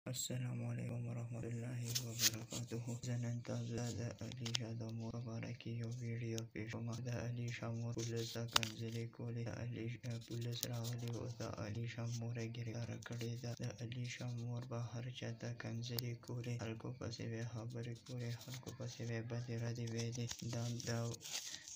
السلام علیکم ورحمت الله وبرکاته. زه نن تاسو ته د علي شاه د مور په باره کې یو ویډیو پیش کوم. د علي شاه مور پولیس ته کنځلې کولې. د علي پولیس راغلي او د علي شاه مور یې ګرفتاره کړې ده. د علي شاه مور به هر چا ته کنځلې کولې، خلکو پسې به یې خبرې کولې، خلکو پسې به یې بدې ردې ویلې.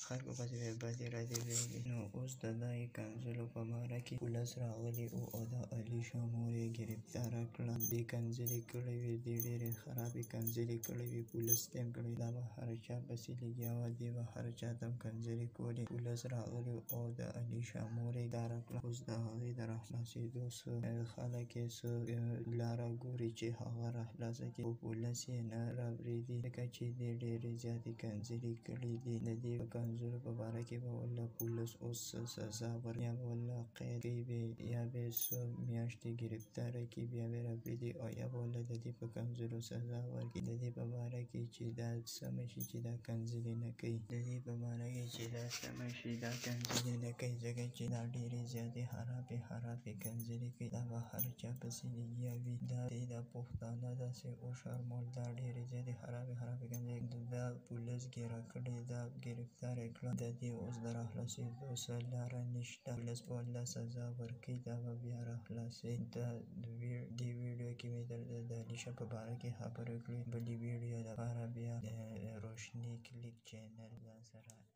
خلکو پسې به یې بدې ردې ویلې. نو اوس د دې کنځلو په باره کې پولیس راغلي او د علي شاه مور یې ګرفتاره کړه. دې کنځلې کړې وې، دې ډېرې خرابې کنځلې کړې وې. پولیس ته یې کړې، دا به هر چا پسې لګیا وه، دې به هر چا ته کنځلې کولې. پولیس راغلي او د علي شاه مور یې ګرفتاره کړه. اوس د هغې د راخلاصېدو څه خلک یې څه لاره ګوري چې هغه راخلاصه کړي، خو پولیس یې نه راپرېږدي، ځکه چې دې ډېرې زیاتې کنځلې کړې دي. د دې کنځلو په باره کې به ورله پولیس اوس څه سزا ورکوي، یا به ورله قید کوي، یا به یې څو میاشتې ګرفتاره کړي، بیا به یې راپرېږدي، او یا به ورله د دې په کنځلو سزا ورکړي. د دې په باره کې چې دا سمه شي چې دا کنځلې نه کوي، د دې په باره کې چې دا سمه شي دا کنځلې نه کوي، ځکه چې دا ډېرې زیاتې خرابې کنځلې کوي. دا به هر چا پسې لګیا وي. دا دې د پښتانه داسې وشرمول، دا ډېرې زیاتې خرابې کنځلې. دا پولیس ګیره کړې ده، ګرفتاره یې کړه. د دې اوس د راخلاصېدو څه لاره نشته. پولیس به ورله سزا ورکوي، دا به بیا راخلاصوي. دې ویډیو کې مې درته د علي شاه په باره کې خبرې کړې. بلې ویډیو لپاره بیا د روشني کلیک چینل ځان سره